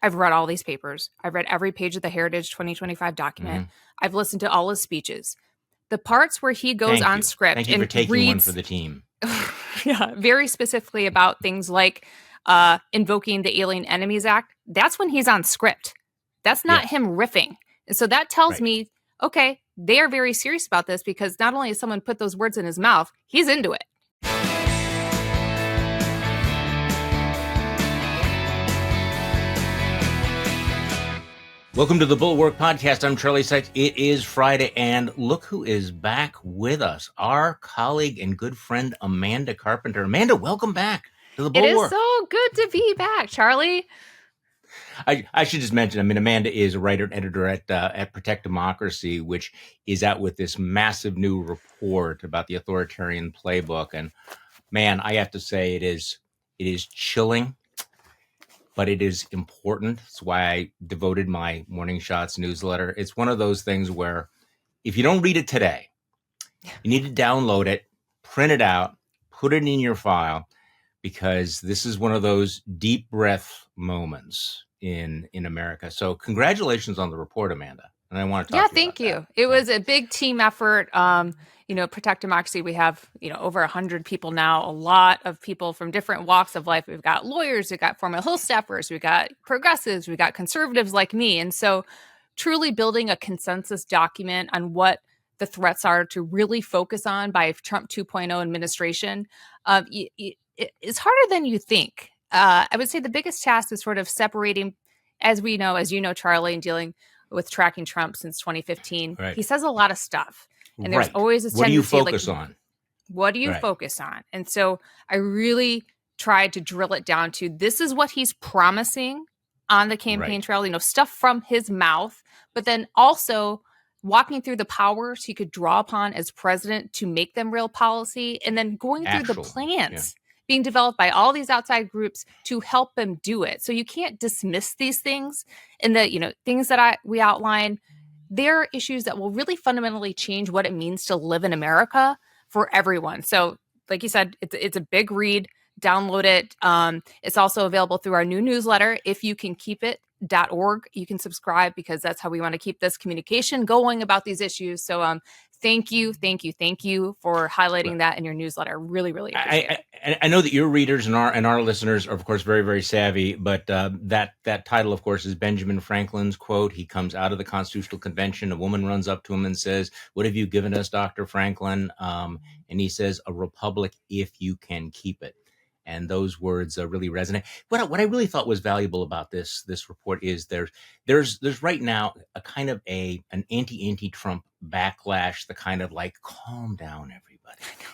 I've read all these papers. I've read every page of the Heritage 2025 document. I've listened to all his speeches. The parts where he goes on script Thank you for and taking one for reads the team. very specifically about things like invoking the Alien Enemies Act, that's when he's on script. That's not him riffing. And so that tells me, okay, they are very serious about this, because not only has someone put those words in his mouth, he's into it. Welcome to the Bulwark podcast. I'm Charlie Sykes. It is Friday, and look who is back with us. Our colleague and good friend, Amanda Carpenter. Amanda, welcome back to the Bulwark. It is so good to be back, Charlie. I should just mention, Amanda is a writer and editor at Protect Democracy, which is out with this massive new report about the authoritarian playbook. And man, I have to say it is chilling, but it is important. That's why I devoted my Morning Shots newsletter. It's one of those things where if you don't read it today, you need to download it, print it out, put it in your file, because this is one of those deep breath moments in America. So congratulations on the report, Amanda. And I want to talk to you thank you. It was a big team effort. Protect Democracy, we have, over 100 people now, a lot of people from different walks of life. We've got lawyers, we've got former Hill staffers, we've got progressives, we've got conservatives like me. And so truly building a consensus document on what the threats are to really focus on by Trump 2.0 administration, it's harder than you think. I would say the biggest task is sort of separating, as you know, Charlie, and dealing with tracking Trump since 2015. Right. He says a lot of stuff. And there's always a tendency, what do you focus on? What do you focus on? And so I really tried to drill it down to, this is what he's promising on the campaign trail, stuff from his mouth, but then also walking through the powers he could draw upon as president to make them real policy, and then going through the plans being developed by all these outside groups to help them do it. So you can't dismiss these things, and the things that we outline. They're issues that will really fundamentally change what it means to live in America for everyone. So, like you said, it's a big read. Download it. It's also available through our new newsletter, if you can keep it.org. You can subscribe, because that's how we want to keep this communication going about these issues. So thank you for highlighting that in your newsletter. Really, really appreciate it. I know that your readers and our listeners are, of course, very, very savvy, but that title, of course, is Benjamin Franklin's quote. He comes out of the Constitutional Convention. A woman runs up to him and says, "What have you given us, Dr. Franklin?" And he says, "A republic if you can keep it." And those words really resonate. What I really thought was valuable about this report is there's right now a kind of an anti-Trump backlash, the kind of like, calm down, everybody.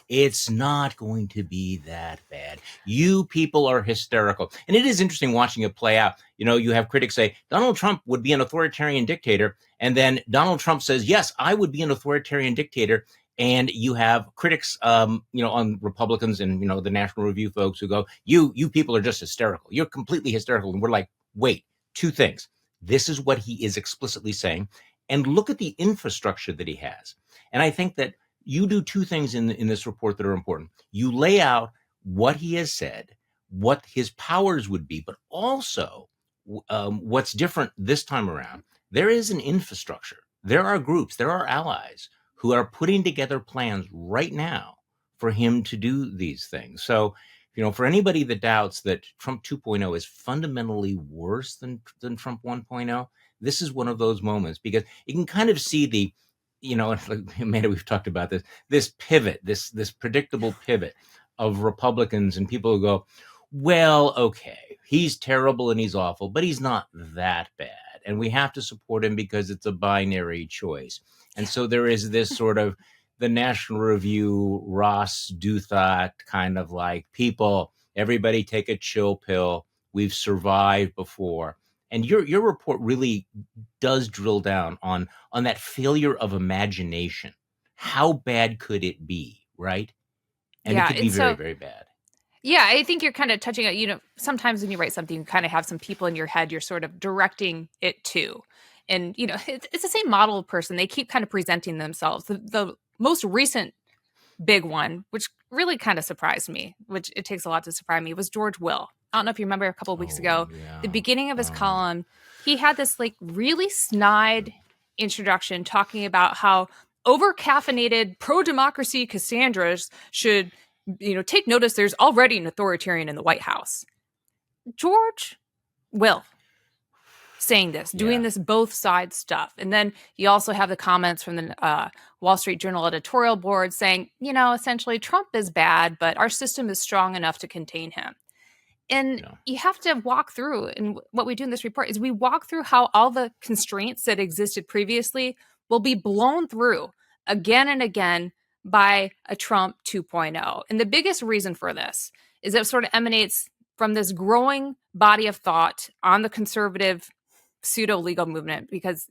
It's not going to be that bad. You people are hysterical. And it is interesting watching it play out. You have critics say Donald Trump would be an authoritarian dictator. And then Donald Trump says, yes, I would be an authoritarian dictator. And you have critics, on Republicans and, the National Review folks who go, you people are just hysterical. You're completely hysterical. And we're like, wait, two things. This is what he is explicitly saying. And look at the infrastructure that he has. And I think that you do two things in this report that are important. You lay out what he has said, what his powers would be, but also what's different this time around. There is an infrastructure. There are groups, there are allies who are putting together plans right now for him to do these things. So, for anybody that doubts that Trump 2.0 is fundamentally worse than Trump 1.0, this is one of those moments, because you can kind of see the, Amanda, we've talked about this pivot, this predictable pivot of Republicans and people who go, well, okay, he's terrible and he's awful, but he's not that bad. And we have to support him because it's a binary choice. And so there is this sort of the National Review, Ross Douthat kind of like, people, everybody take a chill pill. We've survived before. And your report really does drill down on that failure of imagination. How bad could it be, right? And it could be very, very bad. Yeah, I think you're kind of touching on, sometimes when you write something, you kind of have some people in your head you're sort of directing it to. And, it's the same model of person. They keep kind of presenting themselves. The most recent big one, which really kind of surprised me, which it takes a lot to surprise me, was George Will. I don't know if you remember a couple of weeks ago, the beginning of his column, he had this like really snide introduction talking about how over-caffeinated pro-democracy Cassandras should, take notice there's already an authoritarian in the White House. George Will saying this, doing this both sides stuff. And then you also have the comments from the Wall Street Journal editorial board saying, essentially Trump is bad, but our system is strong enough to contain him. And you have to walk through, and what we do in this report is we walk through how all the constraints that existed previously will be blown through again and again by a Trump 2.0. And the biggest reason for this is that it sort of emanates from this growing body of thought on the conservative pseudo-legal movement, because,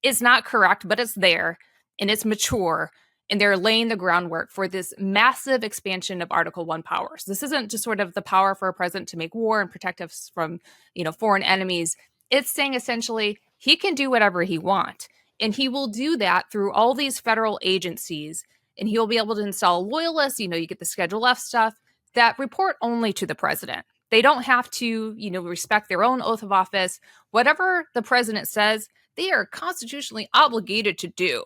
it's not correct, but it's there, and it's mature, and they're laying the groundwork for this massive expansion of Article 1 powers. This isn't just sort of the power for a president to make war and protect us from, foreign enemies. It's saying essentially he can do whatever he wants, and he will do that through all these federal agencies, and he'll be able to install loyalists. You get the Schedule F stuff that report only to the president. They don't have to, respect their own oath of office. Whatever the president says, they are constitutionally obligated to do.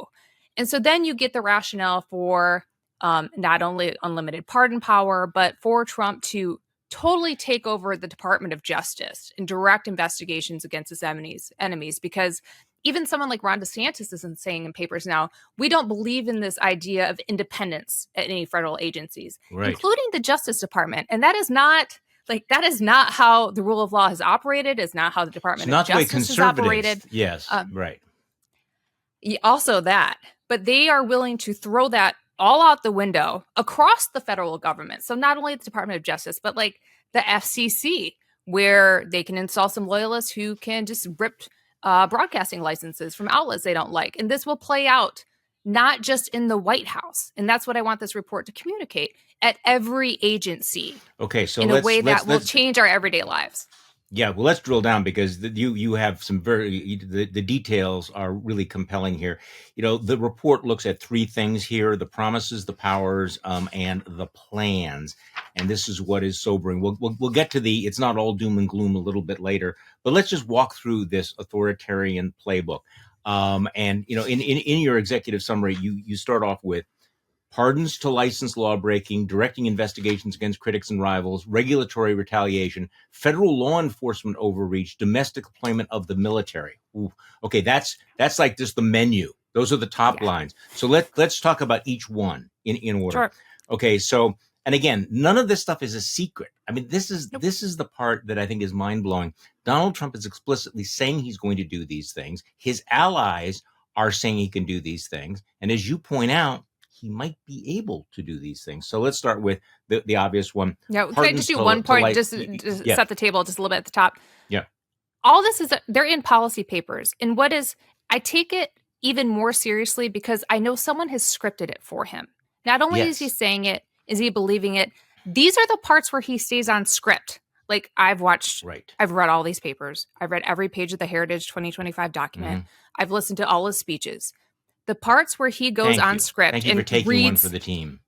And so then you get the rationale for not only unlimited pardon power, but for Trump to totally take over the Department of Justice and direct investigations against his enemies. Because even someone like Ron DeSantis isn't saying in papers now, we don't believe in this idea of independence at any federal agencies, including the Justice Department. And that is not how the rule of law has operated. It's not how the Department of Justice has operated. Yes, right. Also that. But they are willing to throw that all out the window across the federal government. So not only the Department of Justice, but like the FCC, where they can install some loyalists who can just rip broadcasting licenses from outlets they don't like. And this will play out not just in the White House. And that's what I want this report to communicate, at every agency. Okay, so in a way that will change our everyday lives. Yeah, well, let's drill down, because you have some the details are really compelling here. The report looks at three things here: the promises, the powers, and the plans. And this is what is sobering. We'll get to it's not all doom and gloom a little bit later, but let's just walk through this authoritarian playbook. And in your executive summary, you start off with pardons to licensed lawbreaking, directing investigations against critics and rivals, regulatory retaliation, federal law enforcement overreach, domestic deployment of the military. Ooh. Okay, that's like just the menu. Those are the top lines. So let's talk about each one in order. Sure. Okay, so, and again, none of this stuff is a secret. I mean, this is the part that I think is mind-blowing. Donald Trump is explicitly saying he's going to do these things. His allies are saying he can do these things. And as you point out, he might be able to do these things. So let's start with the obvious one. Yeah, can I just do one point, just set the table just a little bit at the top? Yeah. All this they're in policy papers. And I take it even more seriously because I know someone has scripted it for him. Not only is he saying it, is he believing it? These are the parts where he stays on script. Like I've read all these papers. I've read every page of the Heritage 2025 document. Mm-hmm. I've listened to all his speeches. The parts where he goes on script and for taking one for the team.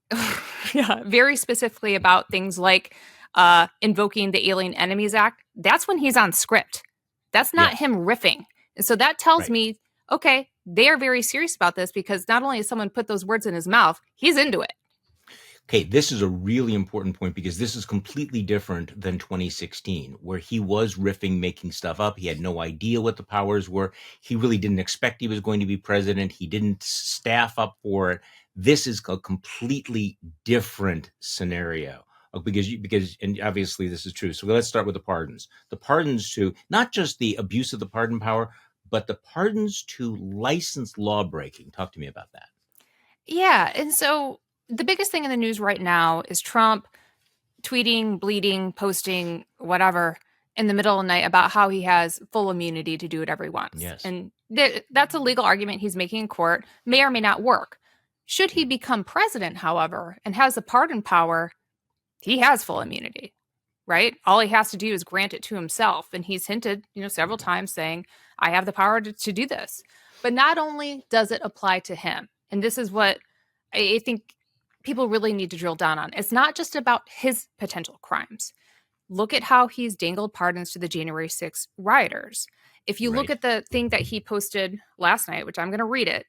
Yeah, very specifically about things like invoking the Alien Enemies Act. That's when he's on script. That's not him riffing. And so that tells me, okay, they are very serious about this, because not only has someone put those words in his mouth, he's into it. Okay, this is a really important point, because this is completely different than 2016, where he was riffing, making stuff up. He had no idea what the powers were. He really didn't expect he was going to be president. He didn't staff up for it. This is a completely different scenario, because and obviously this is true. So let's start with the pardons. The pardons to not just the abuse of the pardon power, but the pardons to licensed lawbreaking. Talk to me about that. Yeah, and so the biggest thing in the news right now is Trump tweeting, bleeding, posting, whatever, in the middle of the night about how he has full immunity to do whatever he wants. Yes. And that's a legal argument he's making in court, may or may not work. Should he become president, however, and has the pardon power, he has full immunity, right? All he has to do is grant it to himself. And he's hinted, several times saying, I have the power to do this. But not only does it apply to him, and this is what I think people really need to drill down on. It's not just about his potential crimes. look at how he's dangled pardons to the January 6th rioters. If you look at the thing that he posted last night, which I'm going to read it,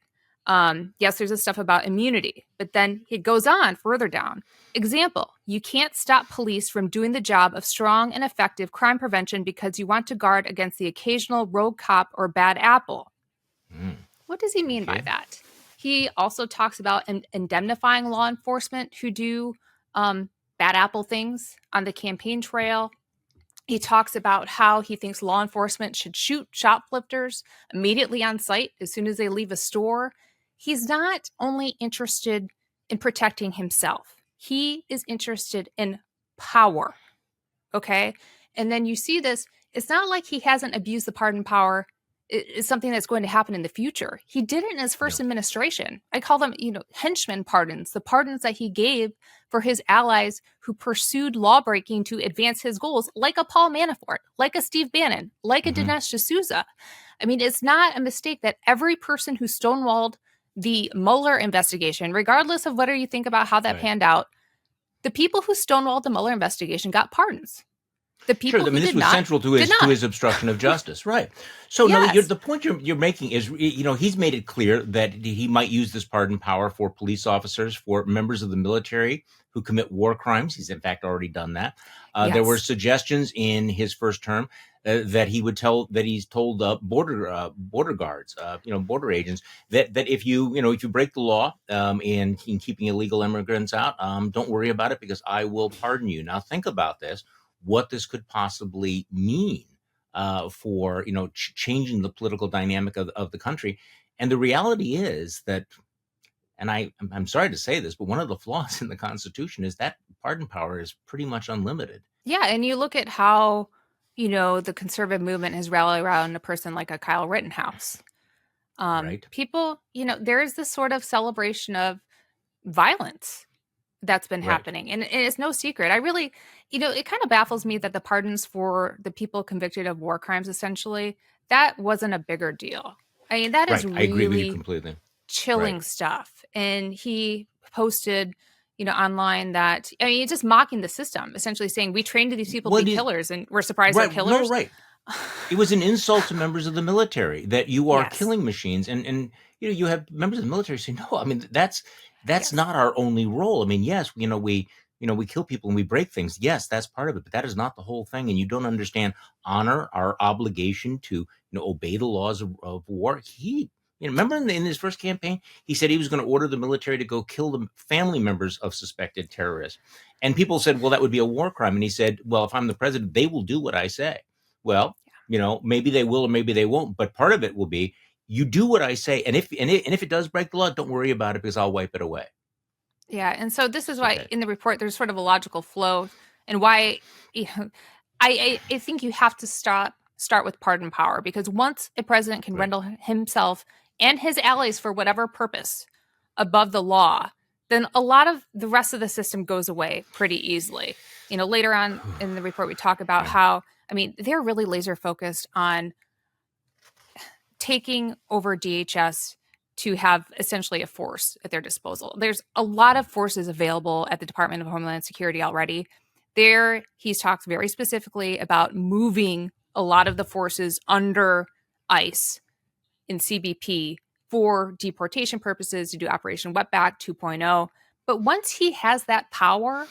yes, there's this stuff about immunity, but then it goes on further down. Example, you can't stop police from doing the job of strong and effective crime prevention because you want to guard against the occasional rogue cop or bad apple. What does he mean by that? He also talks about indemnifying law enforcement who do bad apple things on the campaign trail. He talks about how he thinks law enforcement should shoot shoplifters immediately on site as soon as they leave a store. He's not only interested in protecting himself. He is interested in power. Okay? And then you see this, it's not like he hasn't abused the pardon power. It's something that's going to happen in the future. He did it in his first administration. I call them, henchman pardons, the pardons that he gave for his allies who pursued lawbreaking to advance his goals, like a Paul Manafort, like a Steve Bannon, like a Dinesh D'Souza. I mean, it's not a mistake that every person who stonewalled the Mueller investigation, regardless of whether you think about how that panned out, the people who stonewalled the Mueller investigation got pardons. The people sure, I mean, this was central to his obstruction of justice, right? So, no, the point you're making is, he's made it clear that he might use this pardon power for police officers, for members of the military who commit war crimes. He's in fact already done that. There were suggestions in his first term that he's told border guards, border agents that if you break the law in keeping illegal immigrants out, don't worry about it because I will pardon you. Now, think about this. What this could possibly mean for changing the political dynamic of the country. And the reality is that, and I'm sorry to say this, but one of the flaws in the Constitution is that pardon power is pretty much unlimited. Yeah, and you look at how the conservative movement has rallied around a person like a Kyle Rittenhouse. People, there is this sort of celebration of violence that's been happening. And it's no secret. I really, it kind of baffles me that the pardons for the people convicted of war crimes, essentially, that wasn't a bigger deal. I mean, that is really I agree with you completely. Chilling stuff. And he posted, online that, he's just mocking the system, essentially saying, we trained these people to be killers and we're surprised they're killers. No, it was an insult to members of the military that you are killing machines. And you have members of the military say, no, I mean, that's not our only role. I mean, yes, we kill people and we break things. Yes, that's part of it, but that is not the whole thing. And you don't understand our obligation to obey the laws of war. He, remember in his first campaign, he said he was going to order the military to go kill the family members of suspected terrorists. And people said, well, that would be a war crime. And he said, well, if I'm the president, they will do what I say. Well, maybe they will or maybe they won't. But part of it will be, you do what I say, and if it does break the law, don't worry about it because I'll wipe it away. Yeah, and so this is why in the report there's sort of a logical flow, and why I think you have to start with pardon power, because once a president can render himself and his allies for whatever purpose above the law, then a lot of the rest of the system goes away pretty easily. Later on in the report we talk about how, they're really laser focused on taking over DHS to have essentially a force at their disposal. There's a lot of forces available at the Department of Homeland Security already. There, he's talked very specifically about moving a lot of the forces under ICE in CBP for deportation purposes to do Operation Wetback 2.0. But once he has that power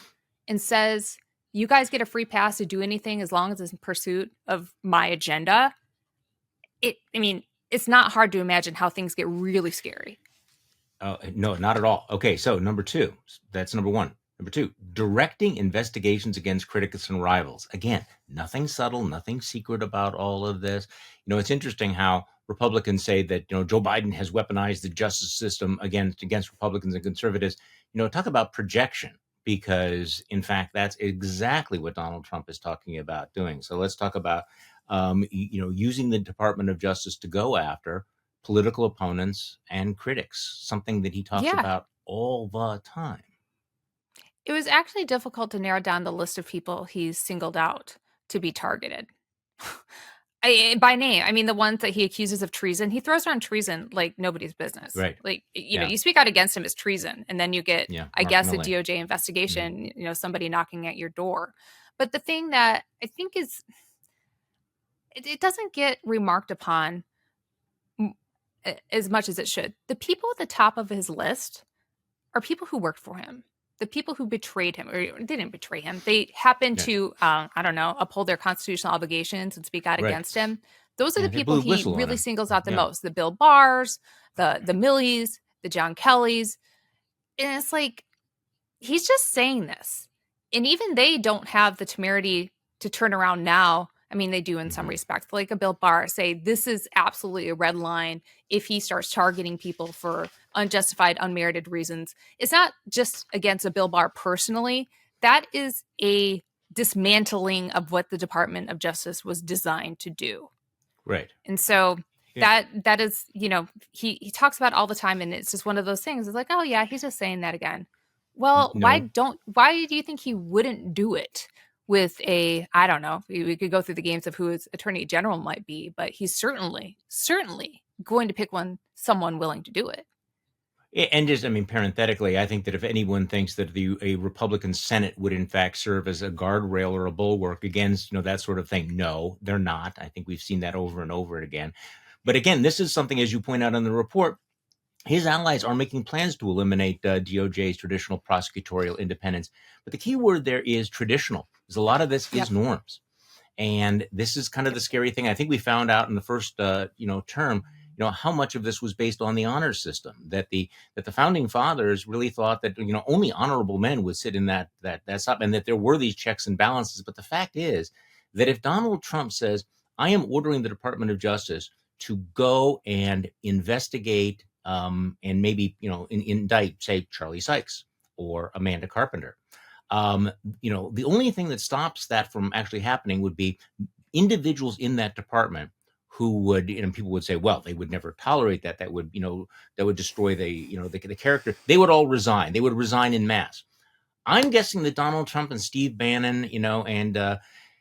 and says, you guys get a free pass to do anything as long as it's in pursuit of my agenda, it's not hard to imagine how things get really scary. No, not at all. Okay, so number two, that's number one. Number two, directing investigations against critics and rivals. Again, nothing subtle, nothing secret about all of this. It's interesting how Republicans say that, Joe Biden has weaponized the justice system against Republicans and conservatives. Talk about projection, because in fact, that's exactly what Donald Trump is talking about doing. So let's talk about using the Department of Justice to go after political opponents and critics, something that he talks about all the time. It was actually difficult to narrow down the list of people he's singled out to be targeted. By name, the ones that he accuses of treason. He throws around treason like nobody's business. Right. Like, you speak out against him as treason, and then you get, I guess, a DOJ investigation, somebody knocking at your door. But the thing that I think is, it doesn't get remarked upon as much as it should. The people at the top of his list are people who worked for him. The people who betrayed him, or they didn't betray him, they happened to, I don't know, uphold their constitutional obligations and speak out against him. Those are the people he really singles out the most. The Bill Barrs, the Millies, the John Kellys. And it's like, he's just saying this. And even they don't have the temerity to turn around now. I mean, they do in some respects, like a Bill Barr, say this is absolutely a red line if he starts targeting people for unjustified, unmerited reasons. It's not just against a Bill Barr personally. That is a dismantling of what the Department of Justice was designed to do. Right. And so that is, you know, he talks about it all the time, and it's just one of those things. It's like, oh yeah, he's just saying that again. Well, why do you think he wouldn't do it with I don't know, we could go through the games of who his attorney general might be, but he's certainly going to pick someone willing to do it. And just, I mean, parenthetically, I think that if anyone thinks that a Republican Senate would in fact serve as a guardrail or a bulwark against, that sort of thing, no, they're not. I think we've seen that over and over again. But again, this is something, as you point out in the report, his allies are making plans to eliminate DOJ's traditional prosecutorial independence. But the key word there is traditional, because a lot of this is norms. And this is kind of the scary thing. I think we found out in the first, term, how much of this was based on the honor system, that the founding fathers really thought that, only honorable men would sit in that spot, and that there were these checks and balances. But the fact is that if Donald Trump says, I am ordering the Department of Justice to go and investigate and maybe, indict, say, Charlie Sykes or Amanda Carpenter. The only thing that stops that from actually happening would be individuals in that department who would, people would say, well, they would never tolerate that. That would, that would destroy the character. They would all resign. They would resign en masse. I'm guessing that Donald Trump and Steve Bannon, and an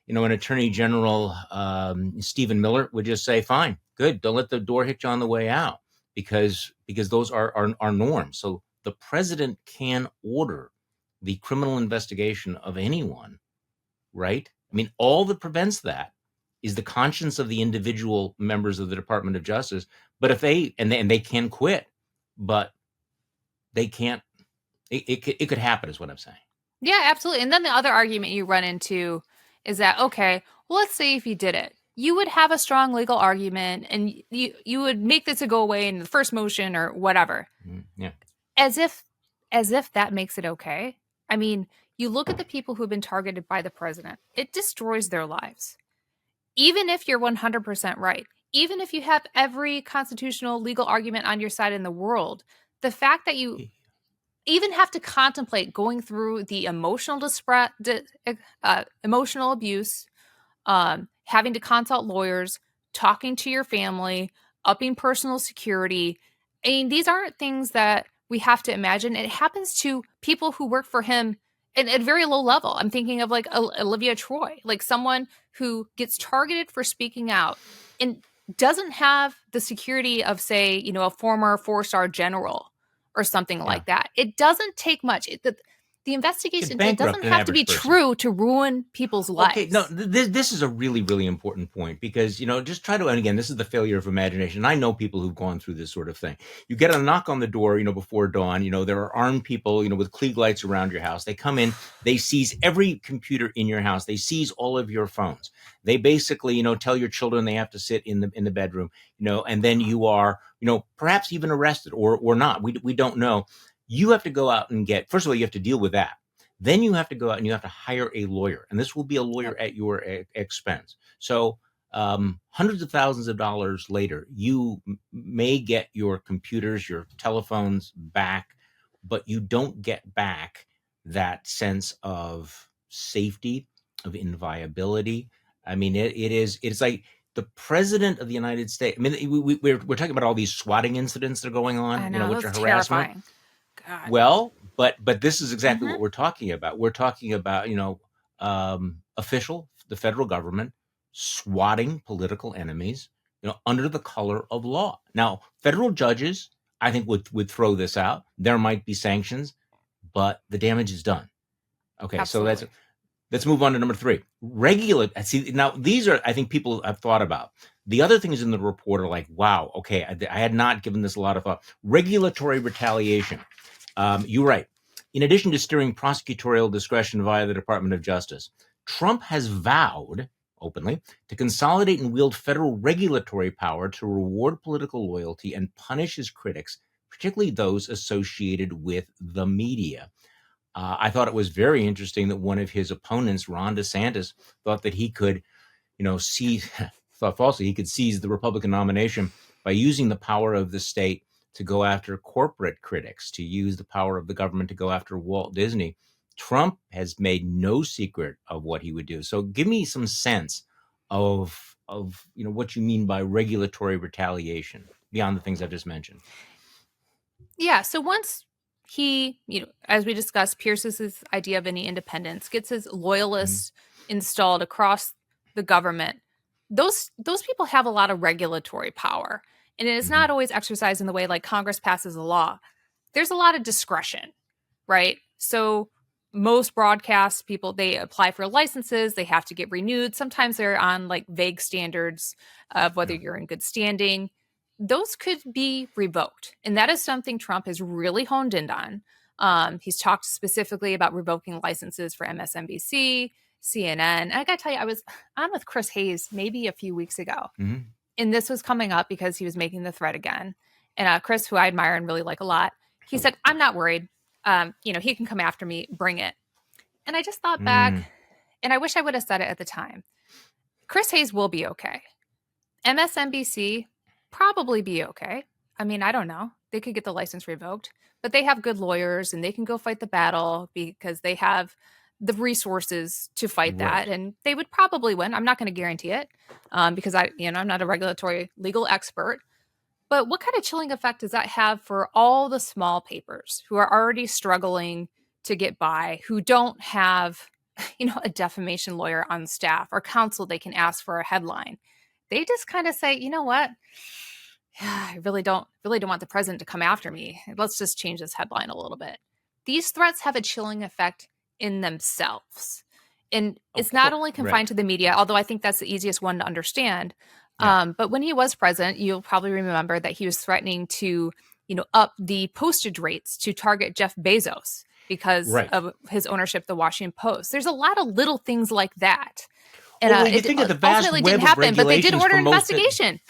Attorney General, Stephen Miller, would just say, fine, good. Don't let the door hit you on the way out. Because those are norms. So the president can order the criminal investigation of anyone, right? I mean, all that prevents that is the conscience of the individual members of the Department of Justice. But if they can quit, but they can't. It could happen, is what I'm saying. Yeah, absolutely. And then the other argument you run into is that, okay, well, let's say if you did it, you would have a strong legal argument and you would make this go away in the first motion or whatever. Yeah. As if that makes it okay. I mean, you look at the people who have been targeted by the president, it destroys their lives. Even if you're 100% right, even if you have every constitutional legal argument on your side in the world, the fact that you even have to contemplate going through the emotional abuse, having to consult lawyers, talking to your family, upping personal security. I mean, these aren't things that we have to imagine. It happens to people who work for him at a very low level. I'm thinking of like Olivia Troy, like someone who gets targeted for speaking out and doesn't have the security of, say, a former 4-star general or something like that. It doesn't take much. The investigation, it doesn't have to be true to ruin people's lives. Okay, no, this is a really, really important point because, just try to, and again, this is the failure of imagination. I know people who've gone through this sort of thing. You get a knock on the door, before dawn, there are armed people, with Klieg lights around your house. They come in, they seize every computer in your house. They seize all of your phones. They basically, tell your children they have to sit in the bedroom, and then you are, perhaps even arrested or not. We don't know. You have to go out and first of all, you have to deal with that. Then you have to go out and you have to hire a lawyer. And this will be a lawyer at your expense. So hundreds of thousands of dollars later, you may get your computers, your telephones back, but you don't get back that sense of safety, of inviolability. I mean, it's like the president of the United States. I mean, we're talking about all these swatting incidents that are going on, I know, which are terrifying. harassment. God. Well, but this is exactly what we're talking about. We're talking about, the federal government swatting political enemies, under the color of law. Now, federal judges, I think, would throw this out. There might be sanctions, but the damage is done. Okay, Absolutely. So Let's move on to number 3. See, now these are, I think people have thought about. The other things in the report are like, wow, okay, I had not given this a lot of thought. Regulatory retaliation. You're right. In addition to steering prosecutorial discretion via the Department of Justice, Trump has vowed openly to consolidate and wield federal regulatory power to reward political loyalty and punish his critics, particularly those associated with the media. I thought it was very interesting that one of his opponents, Ron DeSantis, thought that he could, thought falsely, he could seize the Republican nomination by using the power of the state to go after corporate critics, to use the power of the government to go after Walt Disney. Trump has made no secret of what he would do. So give me some sense of what you mean by regulatory retaliation beyond the things I've just mentioned. Yeah. So once he, as we discussed, pierces his idea of any independence, gets his loyalists installed across the government, those people have a lot of regulatory power. And it is not always exercised in the way like Congress passes a law. There's a lot of discretion, right? So most broadcast people, they apply for licenses, they have to get renewed. Sometimes they're on like vague standards of whether you're in good standing. Those could be revoked. And that is something Trump has really honed in on. He's talked specifically about revoking licenses for MSNBC, CNN. And I got to tell you, I was on with Chris Hayes maybe a few weeks ago. And this was coming up because he was making the threat again. And Chris, who I admire and really like a lot, he said, I'm not worried. He can come after me, bring it. And I just thought back, and I wish I would have said it at the time. Chris Hayes will be okay. MSNBC probably be okay. I mean, I don't know. They could get the license revoked, but they have good lawyers and they can go fight the battle because they have the resources to fight that, and they would probably win. I'm not going to guarantee it because I'm not a regulatory legal expert. But what kind of chilling effect does that have for all the small papers who are already struggling to get by, who don't have, a defamation lawyer on staff or counsel they can ask for a headline? They just kind of say, you know what? I really don't want the president to come after me. Let's just change this headline a little bit. These threats have a chilling effect in themselves. And it's not only confined to the media, although I think that's the easiest one to understand. But when he was president, you'll probably remember that he was threatening to, up the postage rates to target Jeff Bezos because of his ownership of the Washington Post. There's a lot of little things like that. And it ultimately didn't happen, but they did order an investigation.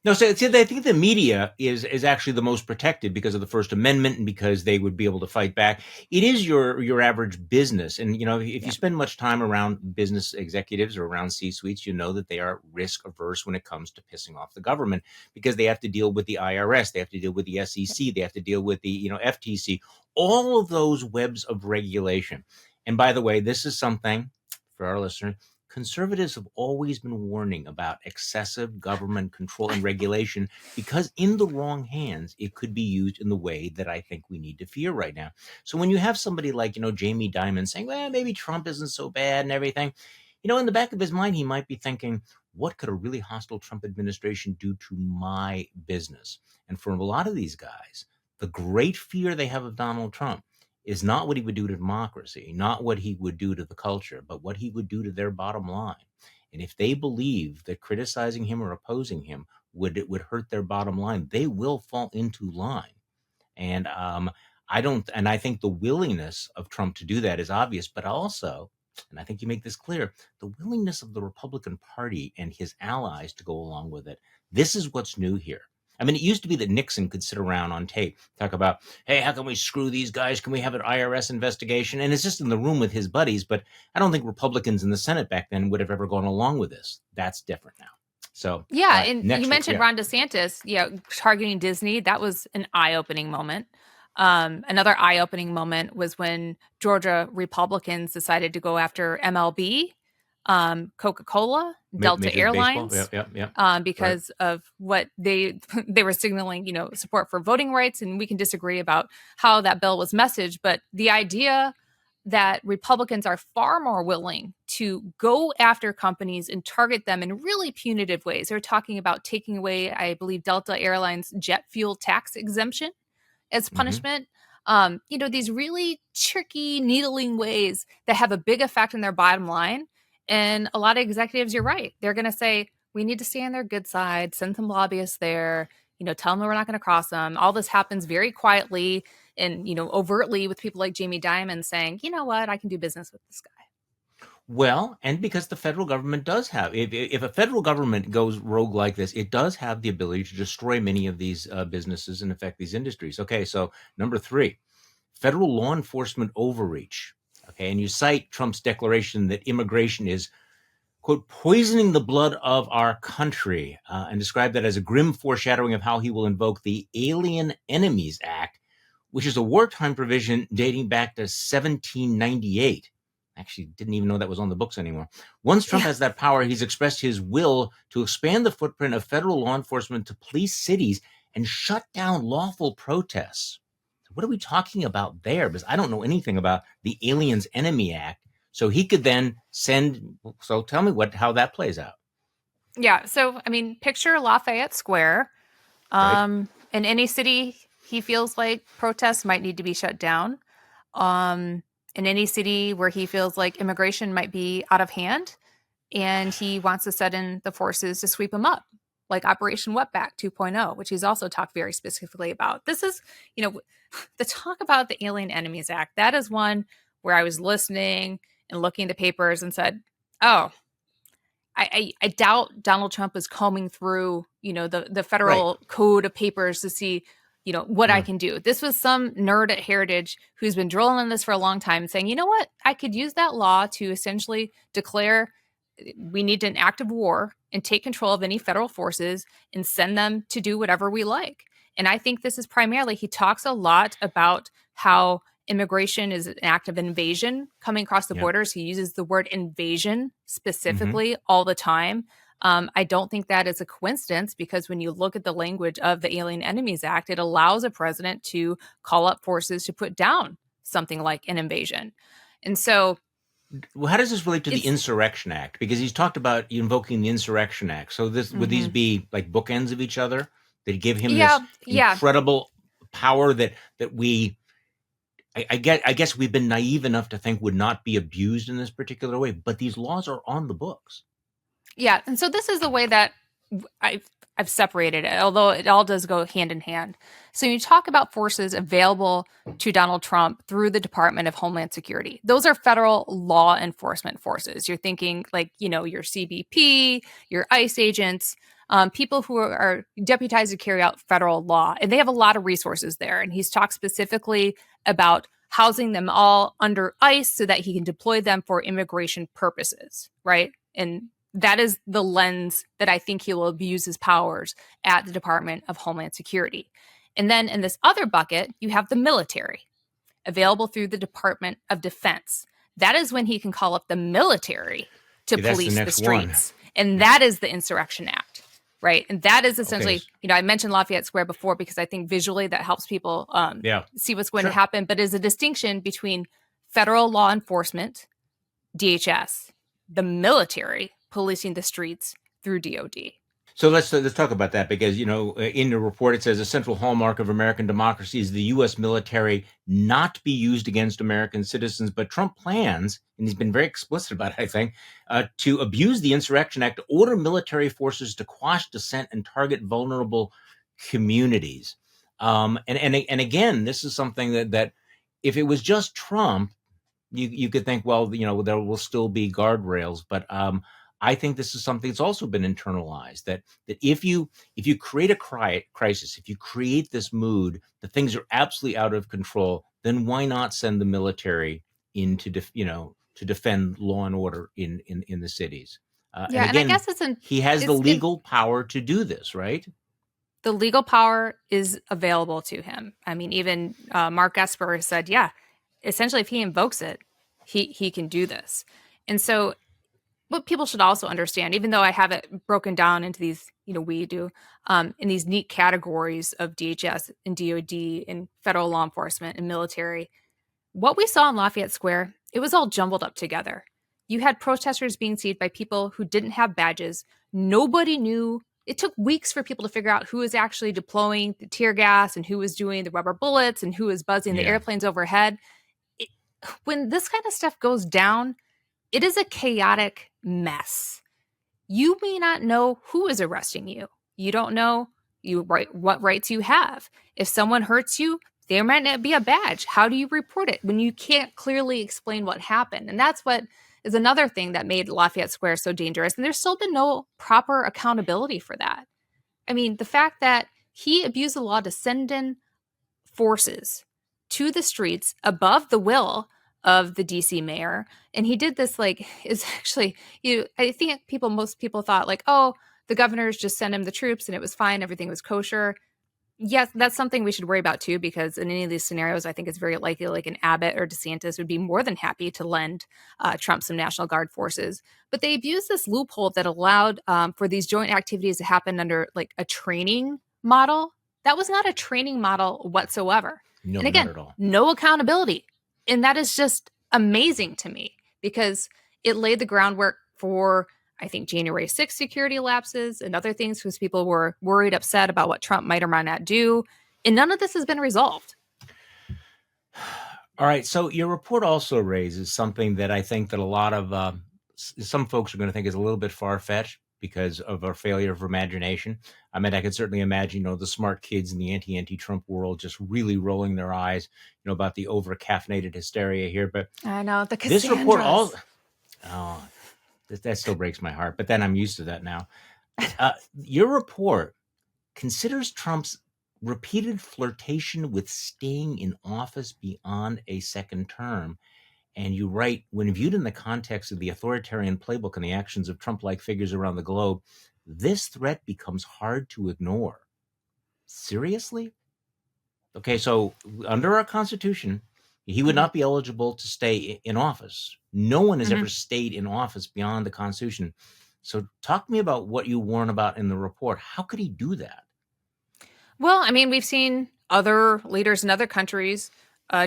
No, so I think the media is actually the most protected because of the First Amendment and because they would be able to fight back. It is your average business. And, if you spend much time around business executives or around C-suites, you know that they are risk averse when it comes to pissing off the government because they have to deal with the IRS. They have to deal with the SEC. They have to deal with the, FTC, all of those webs of regulation. And by the way, this is something for our listeners. Conservatives have always been warning about excessive government control and regulation because in the wrong hands, it could be used in the way that I think we need to fear right now. So when you have somebody like, Jamie Dimon saying, well, maybe Trump isn't so bad and everything, in the back of his mind, he might be thinking, what could a really hostile Trump administration do to my business? And for a lot of these guys, the great fear they have of Donald Trump is not what he would do to democracy, not what he would do to the culture, but what he would do to their bottom line. And if they believe that criticizing him or opposing him would hurt their bottom line, they will fall into line. And I think the willingness of Trump to do that is obvious, but also, and I think you make this clear, the willingness of the Republican Party and his allies to go along with it. This is what's new here. I mean, it used to be that Nixon could sit around on tape, talk about, hey, how can we screw these guys? Can we have an IRS investigation? And it's just in the room with his buddies. But I don't think Republicans in the Senate back then would have ever gone along with this. That's different now. So and you mentioned Ron DeSantis, targeting Disney. That was an eye-opening moment. Another eye-opening moment was when Georgia Republicans decided to go after MLB, Coca-Cola, Delta Major Airlines, because of what they were signaling, support for voting rights. And we can disagree about how that bill was messaged, but the idea that Republicans are far more willing to go after companies and target them in really punitive ways. They're talking about taking away, I believe, Delta Airlines jet fuel tax exemption as punishment. These really tricky needling ways that have a big effect on their bottom line. And a lot of executives, you're right, they're going to say, we need to stay on their good side, send some lobbyists there, tell them we're not going to cross them. All this happens very quietly and, overtly with people like Jamie Dimon saying, you know what, I can do business with this guy. Well, and because the federal government does have, if a federal government goes rogue like this, it does have the ability to destroy many of these businesses and affect these industries. Okay, so number 3, federal law enforcement overreach. Okay, and you cite Trump's declaration that immigration is, quote, poisoning the blood of our country, and describe that as a grim foreshadowing of how he will invoke the Alien Enemies Act, which is a wartime provision dating back to 1798. Actually, didn't even know that was on the books anymore. Once Trump has that power, he's expressed his will to expand the footprint of federal law enforcement to police cities and shut down lawful protests. What are we talking about there? Because I don't know anything about the Aliens Enemy Act. So he could then send. So tell me how that plays out. Yeah. So, picture Lafayette Square. Right. In any city, he feels like protests might need to be shut down. In any city where he feels like immigration might be out of hand, and he wants to set in the forces to sweep them up, like Operation Wetback 2.0, which he's also talked very specifically about. This is, the talk about the Alien Enemies Act. That is one where I was listening and looking at the papers and said, oh, I doubt Donald Trump is combing through, the federal code of papers to see, what I can do. This was some nerd at Heritage who's been drilling on this for a long time saying, you know what, I could use that law to essentially declare we need an act of war and take control of any federal forces and send them to do whatever we like. And I think this is primarily, he talks a lot about how immigration is an act of invasion coming across the borders. He uses the word invasion specifically all the time. I don't think that is a coincidence, because when you look at the language of the Alien Enemies Act, it allows a president to call up forces to put down something like an invasion. And so, well, how does this relate to the Insurrection Act? Because he's talked about invoking the Insurrection Act. So would these be like bookends of each other that give him this incredible power that we, I guess we've been naive enough to think would not be abused in this particular way, but these laws are on the books. Yeah. And so this is the way that I've separated it, although it all does go hand in hand. So you talk about forces available to Donald Trump through the Department of Homeland Security. Those are federal law enforcement forces. You're thinking like, your CBP, your ICE agents, people who are deputized to carry out federal law. And they have a lot of resources there. And he's talked specifically about housing them all under ICE so that he can deploy them for immigration purposes, right? And that is the lens that I think he will abuse his powers at the Department of Homeland Security. And then in this other bucket, you have the military available through the Department of Defense. That is when he can call up the military to police the streets. And that is the Insurrection Act, right? And that is essentially, I mentioned Lafayette Square before because I think visually that helps people see what's going to happen, but is a distinction between federal law enforcement, DHS, the military policing the streets through DOD. So let's talk about that, because, in the report, it says a central hallmark of American democracy is the U.S. military not be used against American citizens. But Trump plans, and he's been very explicit about it, I think, to abuse the Insurrection Act to order military forces to quash dissent and target vulnerable communities. And again, this is something that if it was just Trump, you could think, well, there will still be guardrails. But I think this is something that's also been internalized, that if you create a crisis, if you create this mood that things are absolutely out of control, then why not send the military in to defend law and order in the cities? And again, I guess he has the legal power to do this, right? The legal power is available to him. I mean, even Mark Esper said, essentially, if he invokes it, he can do this. And so what people should also understand, even though I have it broken down into these, we do, in these neat categories of DHS and DOD and federal law enforcement and military, what we saw in Lafayette Square, it was all jumbled up together. You had protesters being seized by people who didn't have badges. Nobody knew it took weeks for people to figure out who was actually deploying the tear gas and who was doing the rubber bullets and who was buzzing the airplanes overhead. When this kind of stuff goes down, it is a chaotic mess. You may not know who is arresting you. You don't know what rights you have. If someone hurts you, there might not be a badge. How do you report it when you can't clearly explain what happened? And that's what is another thing that made Lafayette Square so dangerous. And there's still been no proper accountability for that. I mean, the fact that he abused the law to send in forces to the streets above the will of the DC mayor. And he did this is actually, I think most people thought oh, the governors just sent him the troops and it was fine. Everything was kosher. Yes, that's something we should worry about too, because in any of these scenarios, I think it's very likely an Abbott or DeSantis would be more than happy to lend Trump some National Guard forces. But they abused this loophole that allowed for these joint activities to happen under a training model. That was not a training model whatsoever. No, and again, not at all. No accountability. And that is just amazing to me, because it laid the groundwork for, I think, January 6th security lapses and other things, because people were worried, upset about what Trump might or might not do. And none of this has been resolved. All right. So your report also raises something that I think that a lot of some folks are going to think is a little bit far-fetched because of our failure of imagination. I mean, I could certainly imagine, the smart kids in the anti-Trump world just really rolling their eyes, about the over-caffeinated hysteria here. But I know the this report also, that still breaks my heart. But then I'm used to that now. Your report considers Trump's repeated flirtation with staying in office beyond a second term. And you write, when viewed in the context of the authoritarian playbook and the actions of Trump-like figures around the globe, this threat becomes hard to ignore. Seriously? Okay, so under our Constitution, he would not be eligible to stay in office. No one has ever stayed in office beyond the Constitution. So talk to me about what you warn about in the report. How could he do that? Well, I mean, we've seen other leaders in other countries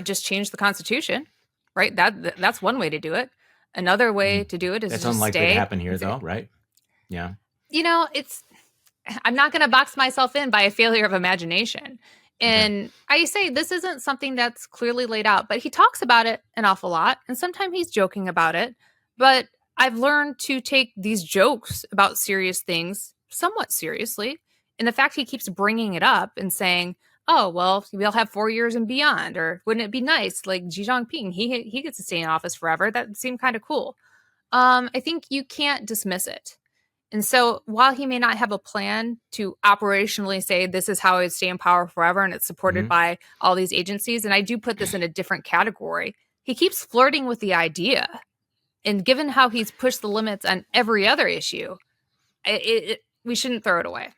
just change the Constitution. Right, that's one way to do it. Another way to do it is that's just unlikely stay. to happen here, though, right? Yeah. I'm not going to box myself in by a failure of imagination. And I say this isn't something that's clearly laid out, but he talks about it an awful lot, and sometimes he's joking about it. But I've learned to take these jokes about serious things somewhat seriously. And the fact he keeps bringing it up and saying, oh, well, we'll have 4 years and beyond, or wouldn't it be nice? Like Xi Jinping, he gets to stay in office forever. That seemed kind of cool. I think you can't dismiss it. And so while he may not have a plan to operationally say this is how I would stay in power forever, and it's supported by all these agencies, and I do put this in a different category, he keeps flirting with the idea. And given how he's pushed the limits on every other issue, we shouldn't throw it away.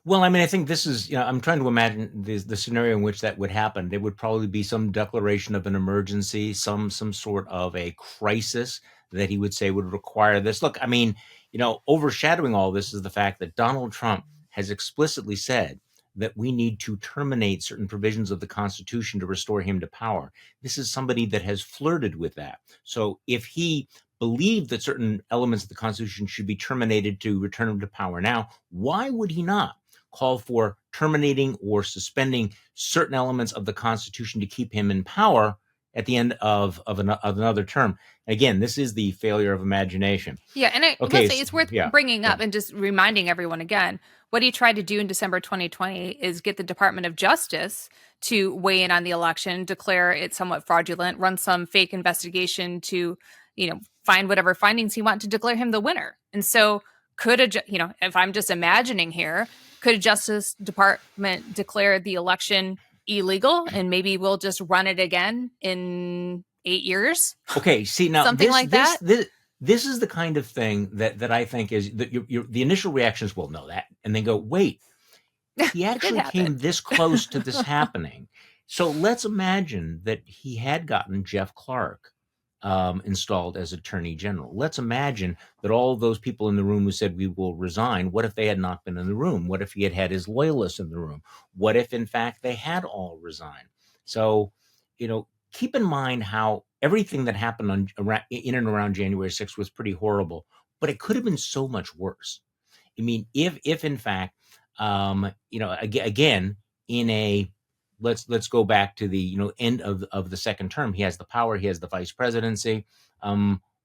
Well, I mean, I think this is, I'm trying to imagine the scenario in which that would happen. There would probably be some declaration of an emergency, some sort of a crisis that he would say would require this. Look, I mean, overshadowing all this is the fact that Donald Trump has explicitly said that we need to terminate certain provisions of the Constitution to restore him to power. This is somebody that has flirted with that. So if he believed that certain elements of the Constitution should be terminated to return him to power now, why would he not call for terminating or suspending certain elements of the Constitution to keep him in power at the end of another term? Again, this is the failure of imagination. Yeah, and it's worth bringing up and just reminding everyone again, what he tried to do in December 2020 is get the Department of Justice to weigh in on the election, declare it somewhat fraudulent, run some fake investigation to, find whatever findings he wanted to declare him the winner. And so if I'm just imagining here, could a Justice Department declare the election illegal and maybe we'll just run it again in 8 years? Okay, see now something like that. This is the kind of thing that I think is that the initial reactions will know that, and then go, wait, he actually came this close to this happening. So let's imagine that he had gotten Jeff Clark installed as Attorney General. Let's imagine that all those people in the room who said we will resign, what if they had not been in the room? What if he had his loyalists in the room? What if, in fact, they had all resigned? So, keep in mind how everything that happened in and around January 6th was pretty horrible, but it could have been so much worse. I mean, if in fact, again, in a let's go back to the end of the second term, he has the power, he has the vice presidency.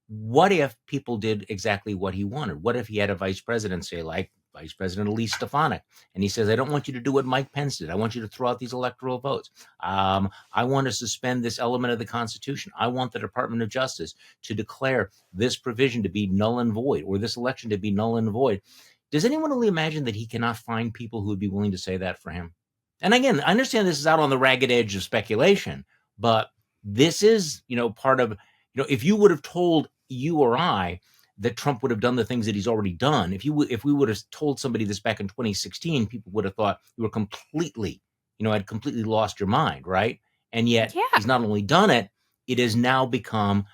What if people did exactly what he wanted? What if he had a vice presidency like Vice President Elise Stefanik, and he says, I don't want you to do what Mike Pence did. I want you to throw out these electoral votes. I want to suspend this element of the Constitution. I want the Department of Justice to declare this provision to be null and void, or this election to be null and void. Does anyone really imagine that he cannot find people who would be willing to say that for him? And again, I understand this is out on the ragged edge of speculation, but this is, part of, if you would have told you or I that Trump would have done the things that he's already done, if we would have told somebody this back in 2016, people would have thought you were completely, had completely lost your mind, right? And yet he's not only done it, it has now become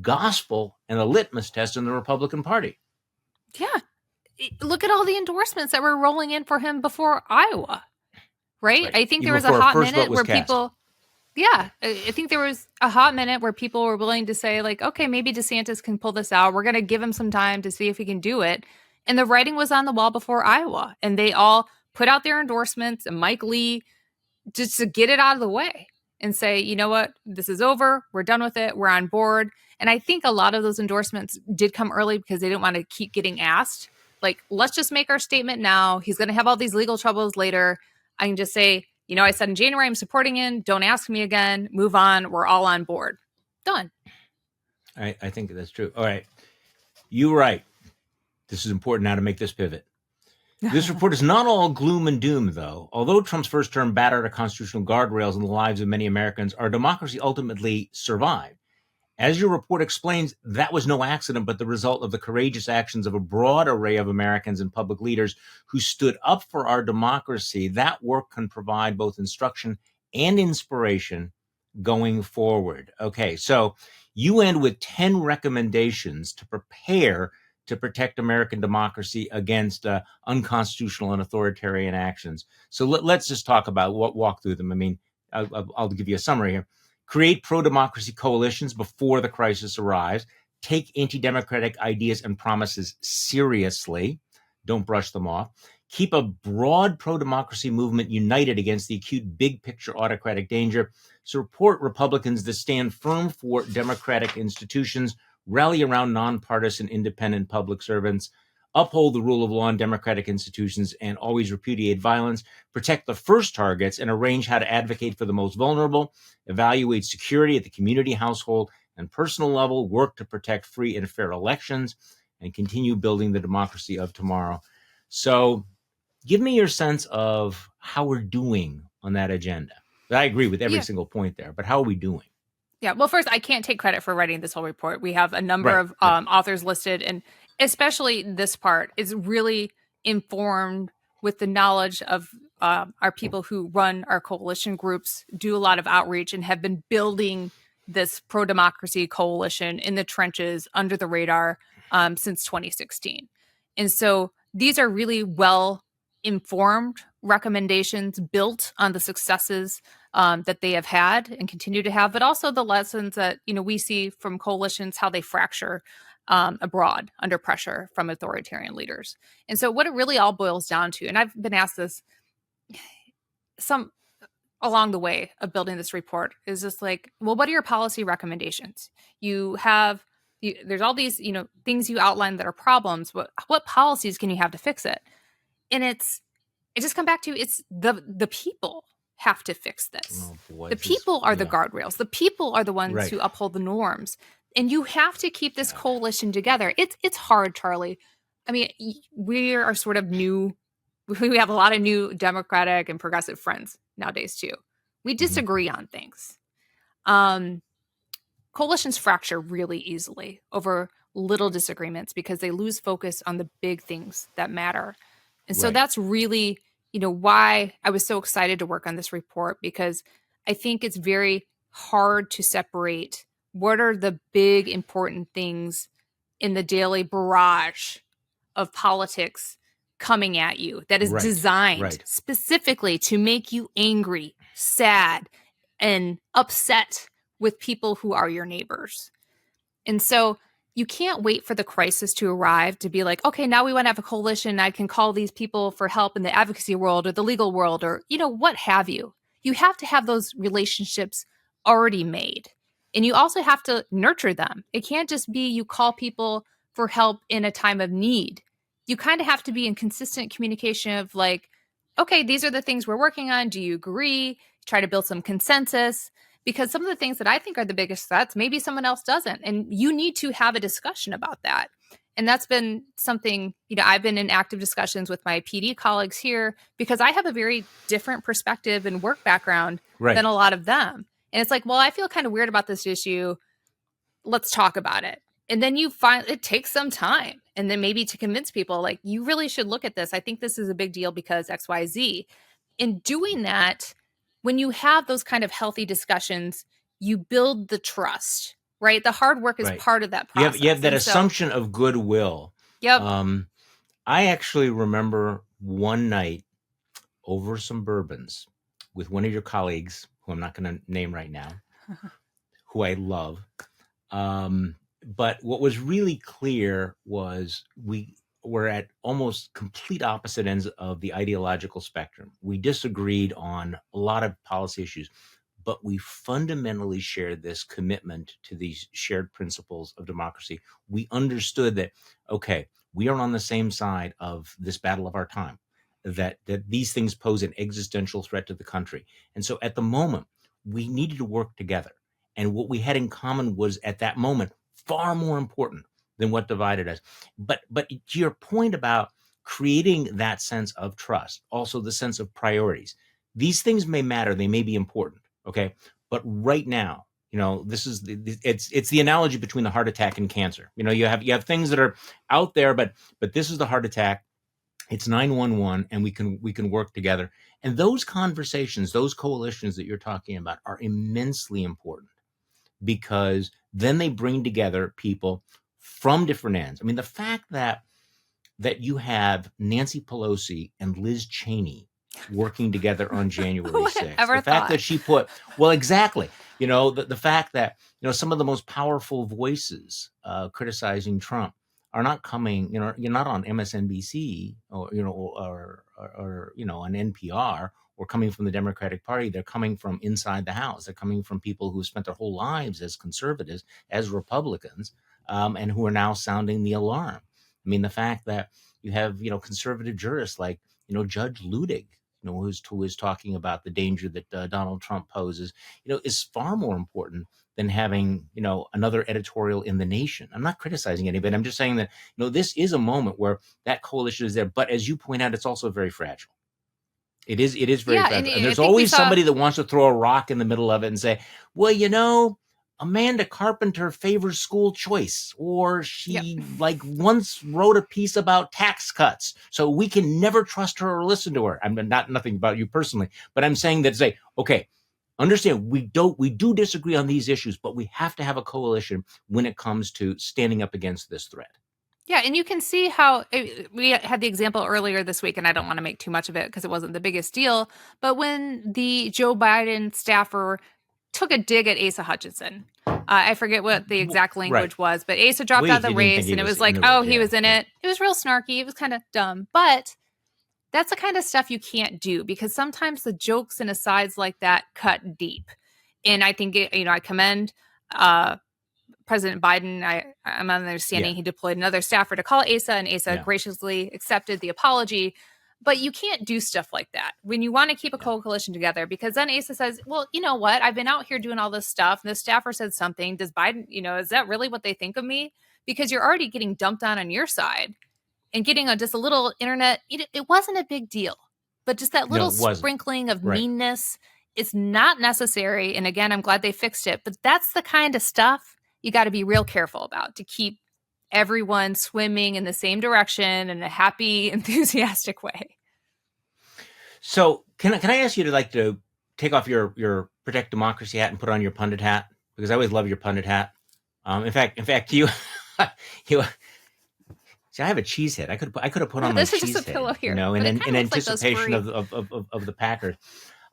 gospel and a litmus test in the Republican Party. Yeah. Look at all the endorsements that were rolling in for him before Iowa, right? I think there was a hot minute where people... Yeah, I think there was a hot minute where people were willing to say, like, okay, maybe DeSantis can pull this out. We're going to give him some time to see if he can do it. And the writing was on the wall before Iowa. And they all put out their endorsements, and Mike Lee, just to get it out of the way and say, you know what, this is over. We're done with it. We're on board. And I think a lot of those endorsements did come early because they didn't want to keep getting asked. Like, let's just make our statement now. He's going to have all these legal troubles later. I can just say, I said in January, I'm supporting him. Don't ask me again. Move on. We're all on board. Done. I think that's true. All right. You're right. This is important now to make this pivot. This report is not all gloom and doom, though. Although Trump's first term battered our constitutional guardrails in the lives of many Americans, our democracy ultimately survived. As your report explains, that was no accident, but the result of the courageous actions of a broad array of Americans and public leaders who stood up for our democracy. That work can provide both instruction and inspiration going forward. Okay, so you end with 10 recommendations to prepare to protect American democracy against unconstitutional and authoritarian actions. So let's just talk about walk through them. I mean, I'll give you a summary here. Create pro-democracy coalitions before the crisis arrives. Take anti-democratic ideas and promises seriously. Don't brush them off. Keep a broad pro-democracy movement united against the acute big-picture autocratic danger. Support Republicans that stand firm for democratic institutions. Rally around nonpartisan independent public servants. Uphold the rule of law and democratic institutions, and always repudiate violence. Protect the first targets and arrange how to advocate for the most vulnerable. Evaluate security at the community, household, and personal level. Work to protect free and fair elections, and continue building the democracy of tomorrow. So give me your sense of how we're doing on that agenda. I agree with every single point there, but how are we doing? Yeah, well, first, I can't take credit for writing this whole report. We have a number of authors listed, and especially this part is really informed with the knowledge of our people who run our coalition groups, do a lot of outreach, and have been building this pro-democracy coalition in the trenches under the radar since 2016. And so these are really well-informed recommendations built on the successes that they have had and continue to have, but also the lessons that we see from coalitions, how they fracture abroad under pressure from authoritarian leaders. And so what it really all boils down to, and I've been asked this some along the way of building this report, is just like, well, what are your policy recommendations? There's all these things you outline that are problems. What policies can you have to fix it? And it just come back to it's the people have to fix this. Oh boy, the people are the guardrails. The people are the ones who uphold the norms. And you have to keep this coalition together. It's hard, Charlie. I mean, we are sort of new. We have a lot of new Democratic and progressive friends nowadays, too. We disagree on things. Coalitions fracture really easily over little disagreements because they lose focus on the big things that matter. And so that's really why I was so excited to work on this report, because I think it's very hard to separate what are the big important things in the daily barrage of politics coming at you that is designed specifically to make you angry, sad, and upset with people who are your neighbors. And so you can't wait for the crisis to arrive to be like, okay, now we want to have a coalition. I can call these people for help in the advocacy world or the legal world or, what have you. You have to have those relationships already made. And you also have to nurture them. It can't just be you call people for help in a time of need. You kind of have to be in consistent communication of like, okay, these are the things we're working on. Do you agree? Try to build some consensus. Because some of the things that I think are the biggest threats, maybe someone else doesn't. And you need to have a discussion about that. And that's been something, I've been in active discussions with my PD colleagues here because I have a very different perspective and work background than a lot of them. And it's like, well, I feel kind of weird about this issue. Let's talk about it. And then you find it takes some time. And then maybe to convince people, like, you really should look at this. I think this is a big deal because X, Y, Z. In doing that, when you have those kind of healthy discussions, you build the trust, right? The hard work is part of that process. You have that assumption of goodwill. Yep. I actually remember one night over some bourbons with one of your colleagues, who I'm not going to name right now, who I love. But what was really clear was we were at almost complete opposite ends of the ideological spectrum. We disagreed on a lot of policy issues, but we fundamentally shared this commitment to these shared principles of democracy. We understood that, okay, we are on the same side of this battle of our time, that these things pose an existential threat to the country. And so at the moment, we needed to work together. And what we had in common was, at that moment, far more important than what divided us. But to your point about creating that sense of trust, also the sense of priorities, these things may matter, they may be important, okay? But right now, this is it's the analogy between the heart attack and cancer. You have things that are out there, but this is the heart attack. It's 911, and we can work together. And those conversations, those coalitions that you're talking about, are immensely important, because then they bring together people from different ends. I mean, the fact that you have Nancy Pelosi and Liz Cheney working together on January 6th, the fact that she put, well, exactly, the fact that, some of the most powerful voices criticizing Trump are not coming, you're not on MSNBC or on NPR, or coming from the Democratic Party. They're coming from inside the House. They're coming from people who spent their whole lives as conservatives, as Republicans, and who are now sounding the alarm. I mean, the fact that you have, conservative jurists like, Judge Ludig, who is talking about the danger that Donald Trump poses, is far more important than having, another editorial in The Nation. I'm not criticizing anybody. I'm just saying that, this is a moment where that coalition is there. But as you point out, it's also very fragile. It is very fragile. And there's always somebody that wants to throw a rock in the middle of it and say, well, Amanda Carpenter favors school choice, or she once wrote a piece about tax cuts, so we can never trust her or listen to her. I'm nothing about you personally, but I'm saying that, say, okay, understand, we do disagree on these issues, but we have to have a coalition when it comes to standing up against this threat. Yeah, and you can see how we had the example earlier this week, and I don't want to make too much of it because it wasn't the biggest deal, but when the Joe Biden staffer took a dig at Asa Hutchinson, I forget what the exact language was, but Asa dropped out of the race, and it was like, he was in it. It was real snarky. It was kind of dumb, but that's the kind of stuff you can't do, because sometimes the jokes and asides like that cut deep. And I think, I commend President Biden. I'm understanding he deployed another staffer to call Asa, and Asa graciously accepted the apology. But you can't do stuff like that when you want to keep a coalition together, because then Asa says, well, you know what? I've been out here doing all this stuff, and the staffer said something. Does Biden, is that really what they think of me? Because you're already getting dumped on your side, and getting just a little internet. It wasn't a big deal, but just that little sprinkling of meanness is not necessary. And again, I'm glad they fixed it. But that's the kind of stuff you got to be real careful about to keep everyone swimming in the same direction in a happy, enthusiastic way. So can I ask you to take off your Protect Democracy hat and put on your pundit hat? Because I always love your pundit hat. In fact, you see, I have a cheese head. I could have put on my cheese head. This is just a pillow here, in anticipation of the Packers.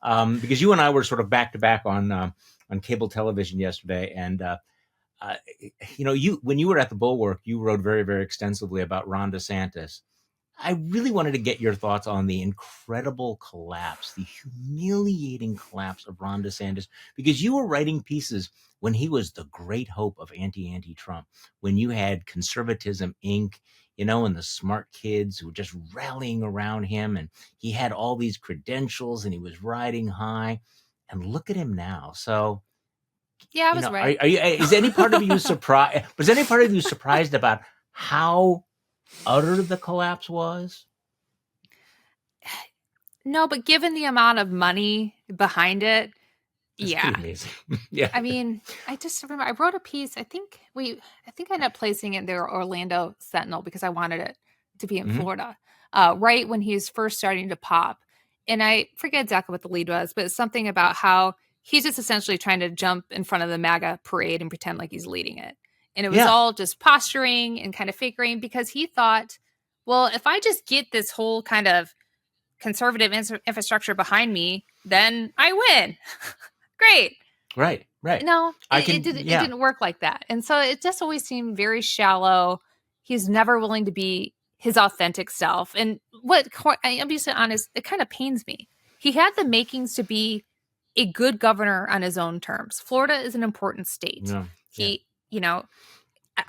Because you and I were sort of back to back on cable television yesterday, and when you were at the Bulwark, you wrote very, very extensively about Ron DeSantis. I really wanted to get your thoughts on the incredible collapse, the humiliating collapse of Ron DeSantis, because you were writing pieces when he was the great hope of anti-Trump, when you had Conservatism Inc., and the smart kids who were just rallying around him, and he had all these credentials and he was riding high. And look at him now. So, yeah, I was right. Is any part of you surprised? Was any part of you surprised about how utter the collapse was? No, but given the amount of money behind it, that's pretty amazing. Yeah. I mean, I just remember I wrote a piece. I think I ended up placing it in the Orlando Sentinel because I wanted it to be in Florida, right when he's first starting to pop. And I forget exactly what the lead was, but it's something about how he's just essentially trying to jump in front of the MAGA parade and pretend like he's leading it. And it was all just posturing and kind of fakery because he thought, well, if I just get this whole kind of conservative infrastructure behind me, then I win. Great. Right. No, it didn't work like that. And so it just always seemed very shallow. He's never willing to be his authentic self. And I'm just honest, it kind of pains me. He had the makings to be a good governor on his own terms. Florida is an important state.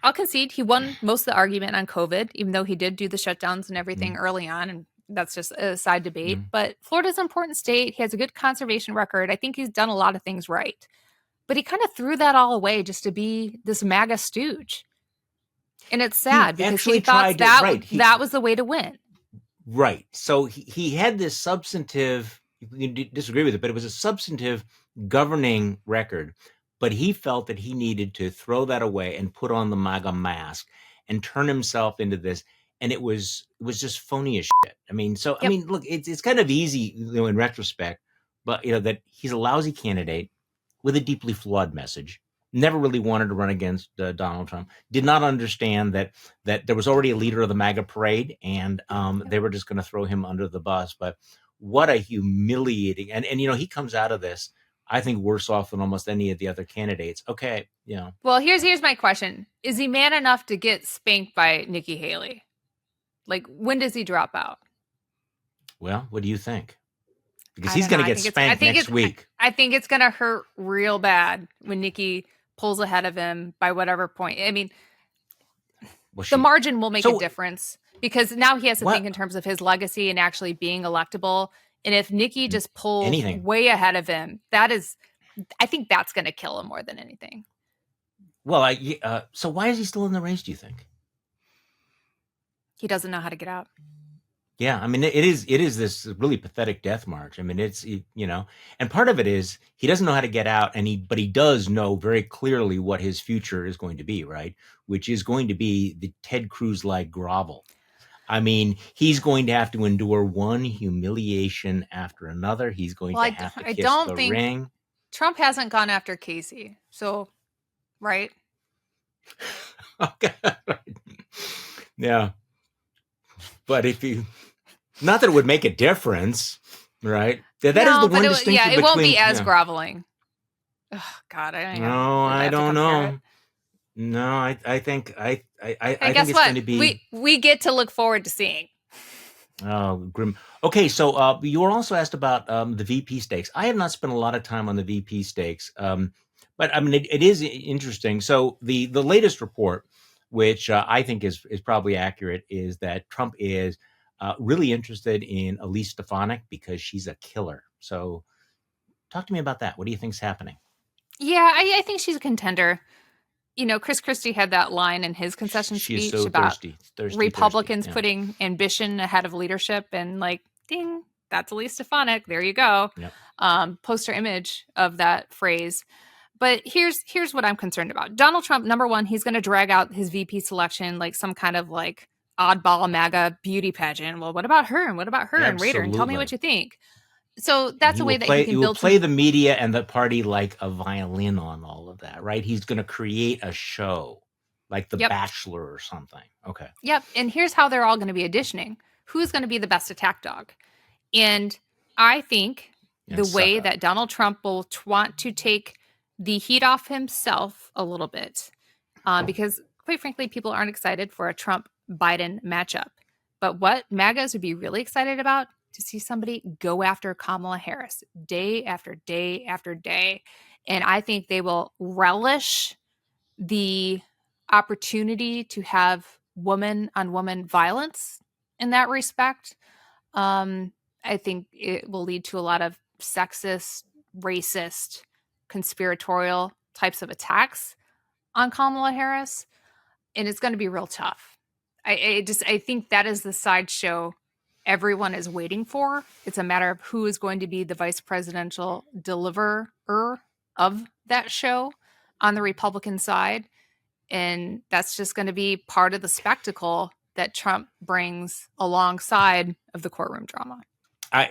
I'll concede he won most of the argument on COVID, even though he did do the shutdowns and everything early on. And that's just a side debate. But Florida's an important state. He has a good conservation record. I think he's done a lot of things right. But he kind of threw that all away just to be this MAGA stooge. And it's sad because he thought that was the way to win. Right. So he had this substantive, you disagree with it, but it was a substantive governing record. But he felt that he needed to throw that away and put on the MAGA mask and turn himself into this. And it was just phony as shit. I mean, look, it's kind of easy, in retrospect, but that he's a lousy candidate with a deeply flawed message. Never really wanted to run against Donald Trump. Did not understand that there was already a leader of the MAGA parade, and they were just going to throw him under the bus. But what a humiliating! And he comes out of this, I think, worse off than almost any of the other candidates. Okay, Well, here's my question: is he man enough to get spanked by Nikki Haley? Like, when does he drop out? Well, what do you think? Because he's going to get spanked next week. I think it's going to hurt real bad when Nikki pulls ahead of him by whatever point. I mean, the margin will make a difference because now he has to think in terms of his legacy and actually being electable. And if Nikki just pulls way ahead of him, I think that's going to kill him more than anything. Well, so why is he still in the race, do you think? He doesn't know how to get out. Yeah, I mean, it is this really pathetic death march. I mean, it's, and part of it is he doesn't know how to get out, but he does know very clearly what his future is going to be, right? Which is going to be the Ted Cruz-like grovel. I mean, he's going to have to endure one humiliation after another. He's going to have to kiss the ring. Trump hasn't gone after Casey, so, right? Okay. Yeah. But not that it would make a difference, right? That is the one distinction between... it won't be as groveling. Oh, God, I don't know. No, I don't know. No, I think I think it's going to be... We get to look forward to seeing. Oh, grim. Okay, so you were also asked about the VP stakes. I have not spent a lot of time on the VP stakes, but I mean, it is interesting. So the latest report, which I think is probably accurate, is that Trump is really interested in Elise Stefanik because she's a killer. So talk to me about that. What do you think's happening? Yeah, I think she's a contender. Chris Christie had that line in his concession speech about Republicans putting ambition ahead of leadership, and ding, that's Elise Stefanik. There you go. Yep. Poster image of that phrase. But here's what I'm concerned about. Donald Trump, number one, he's going to drag out his VP selection like some kind of oddball MAGA beauty pageant. Well, what about her? And what about her? Absolutely. And Raider? And tell me what you think. So that's a way that he can build. Play the media and the party like a violin on all of that, right? He's going to create a show like The Bachelor or something. Okay. Yep. And here's how they're all going to be auditioning. Who's going to be the best attack dog? And I think the way that Donald Trump will want to take the heat off himself a little bit because, quite frankly, people aren't excited for a Trump-Biden matchup. But what MAGAs would be really excited about to see somebody go after Kamala Harris day after day after day. And I think they will relish the opportunity to have woman-on-woman violence in that respect. I think it will lead to a lot of sexist, racist, conspiratorial types of attacks on Kamala Harris, and it's going to be real tough. I think that is the sideshow everyone is waiting for. It's a matter of who is going to be the vice presidential deliverer of that show on the Republican side. And that's just going to be part of the spectacle that Trump brings alongside of the courtroom drama. I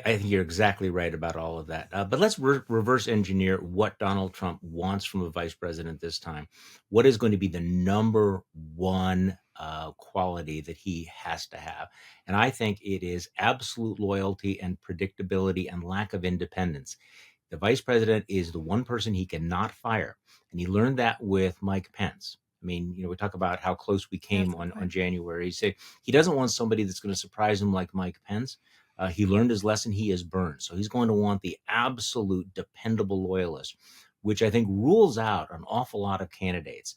think you're exactly right about all of that. But let's reverse engineer what Donald Trump wants from a vice president this time. What is going to be the number one quality that he has to have? And I think it is absolute loyalty and predictability and lack of independence. The vice president is the one person he cannot fire. And he learned that with Mike Pence. I mean, we talk about how close we came on January. He said he doesn't want somebody that's going to surprise him like Mike Pence. He learned his lesson. He is burned. So he's going to want the absolute dependable loyalist, which I think rules out an awful lot of candidates.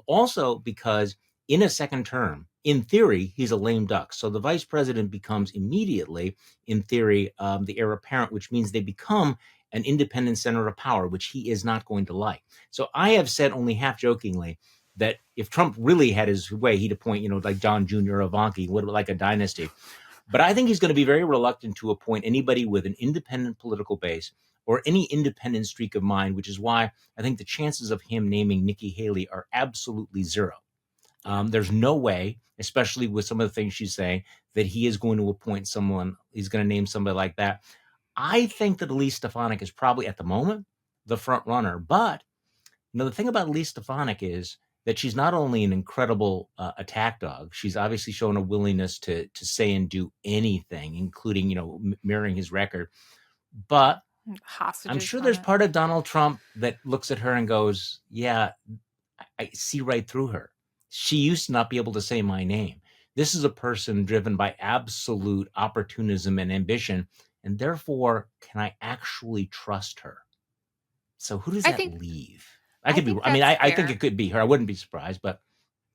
Also, because in a second term, in theory, he's a lame duck. So the vice president becomes immediately, in theory, the heir apparent, which means they become an independent center of power, which he is not going to like. So I have said only half jokingly that if Trump really had his way, he'd appoint, like John Jr. or Ivanka, would like a dynasty. But I think he's going to be very reluctant to appoint anybody with an independent political base or any independent streak of mind, which is why I think the chances of him naming Nikki Haley are absolutely zero. There's no way, especially with some of the things she's saying, that he is going to appoint someone, he's going to name somebody like that. I think that Elise Stefanik is probably at the moment the front runner. But the thing about Elise Stefanik is that she's not only an incredible attack dog, she's obviously shown a willingness to say and do anything, including, mirroring his record. But hostages, I'm sure there's part of Donald Trump that looks at her and goes, yeah, I see right through her. She used to not be able to say my name. This is a person driven by absolute opportunism and ambition. And therefore, can I actually trust her? So who does that leave? I think it could be her. I wouldn't be surprised, but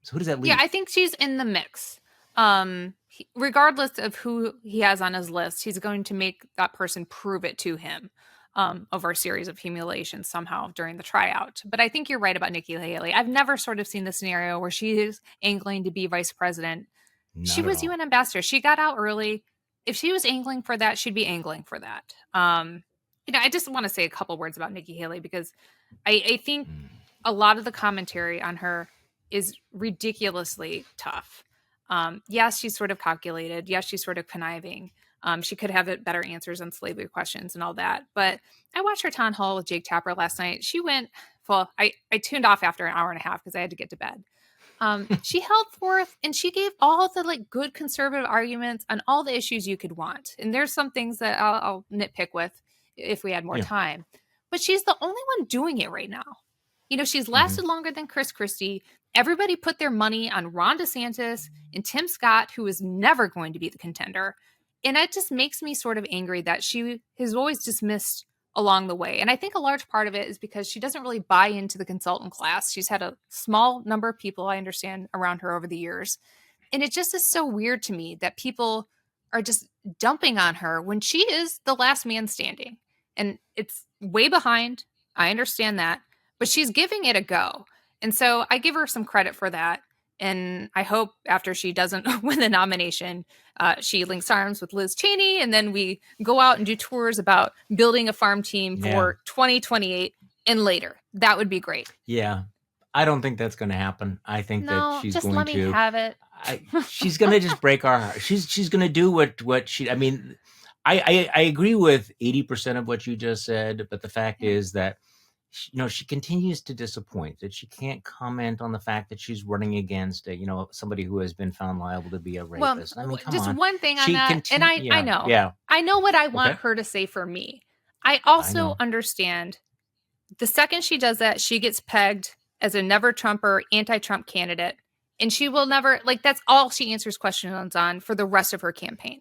so who does that leave? Yeah, I think she's in the mix. Regardless of who he has on his list, he's going to make that person prove it to him over a series of humiliations somehow during the tryout. But I think you're right about Nikki Haley. I've never sort of seen the scenario where she is angling to be vice president. She was UN ambassador. She got out early. If she was angling for that, she'd be angling for that. I just want to say a couple words about Nikki Haley because I think a lot of the commentary on her is ridiculously tough. Yes, she's sort of calculated. Yes, she's sort of conniving. She could have better answers on slavery questions and all that. But I watched her town hall with Jake Tapper last night. She went, I tuned off after an hour and a half because I had to get to bed. She held forth and she gave all the good conservative arguments on all the issues you could want. And there's some things that I'll nitpick with if we had more time. But she's the only one doing it right now. She's lasted longer than Chris Christie. Everybody put their money on Ron DeSantis and Tim Scott, who is never going to be the contender. And it just makes me sort of angry that she has always dismissed along the way. And I think a large part of it is because she doesn't really buy into the consultant class. She's had a small number of people, I understand, around her over the years. And it just is so weird to me that people are just dumping on her when she is the last man standing. And it's way behind. I understand that. But she's giving it a go. And so I give her some credit for that. And I hope after she doesn't win the nomination, she links arms with Liz Cheney. And then we go out and do tours about building a farm team for 2028 and later. That would be great. Yeah. I don't think that's going to happen. I think that she's just going let me have it. She's going to just break our heart. She's going to do what she, I mean, I agree with 80% of what you just said. But the fact is that she continues to disappoint, that she can't comment on the fact that she's running against, somebody who has been found liable to be a rapist. Well, I mean, come just on. one thing on that, and I know. Yeah. I know what I want her to say for me. I also understand the second she does that, she gets pegged as a never Trumper, anti-Trump candidate. And she will never, like, that's all she answers questions on for the rest of her campaign.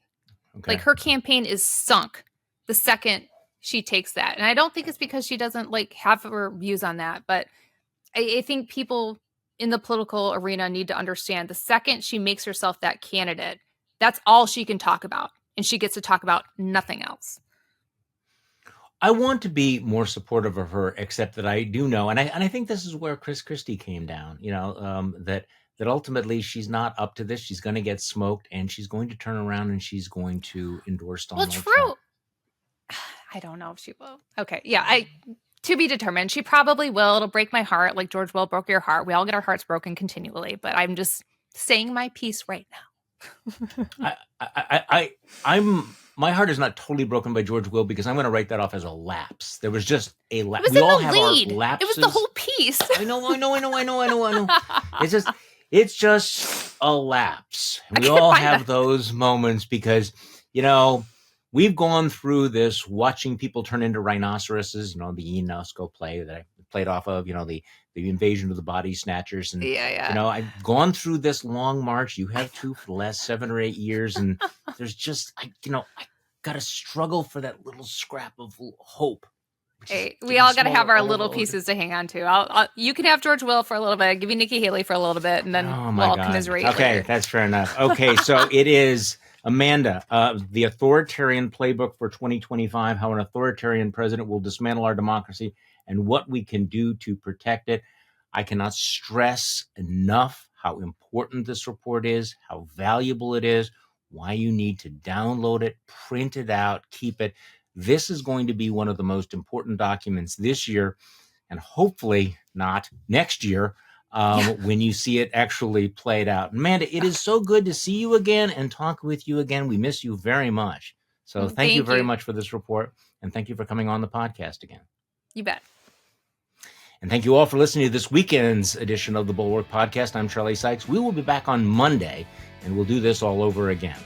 Okay. Like, her campaign is sunk the second she takes that. And I don't think it's because she doesn't, like, have her views on that. But I think people in the political arena need to understand the second she makes herself that candidate, that's all she can talk about. And she gets to talk about nothing else. I want to be more supportive of her, except that I do know, and I think this is where Chris Christie came down, that ultimately she's not up to this. She's going to get smoked, and she's going to turn around and she's going to endorse Donald Trump. Well, true. I don't know if she will. Okay. Yeah. To be determined. She probably will. It'll break my heart like George Will broke your heart. We all get our hearts broken continually, but I'm just saying my piece right now. My heart is not totally broken by George Will because I'm going to write that off as a lapse. There was just a lapse. We all have our lapses. It was the whole piece. I know. It's just a lapse. We all have those moments because, we've gone through this watching people turn into rhinoceroses, the Ionesco play that I played off of, the invasion of the body snatchers. And, I've gone through this long march. You have too for the last 7 or 8 years. And there's just, I got to struggle for that little scrap of hope. Hey, we all got to have our little pieces to hang on to. You can have George Will for a little bit. I'll give you Nikki Haley for a little bit. And then we'll all commiserate. Okay, later. That's fair enough. Okay, so it is... Amanda, the authoritarian playbook for 2025, how an authoritarian president will dismantle our democracy and what we can do to protect it. I cannot stress enough how important this report is, how valuable it is, why you need to download it, print it out, keep it. This is going to be one of the most important documents this year, and hopefully not next year. When you see it actually played out. Amanda, it is so good to see you again and talk with you again. We miss you very much. So thank you very much for this report. And thank you for coming on the podcast again. You bet. And thank you all for listening to this weekend's edition of the Bulwark Podcast. I'm Charlie Sykes. We will be back on Monday, and we'll do this all over again.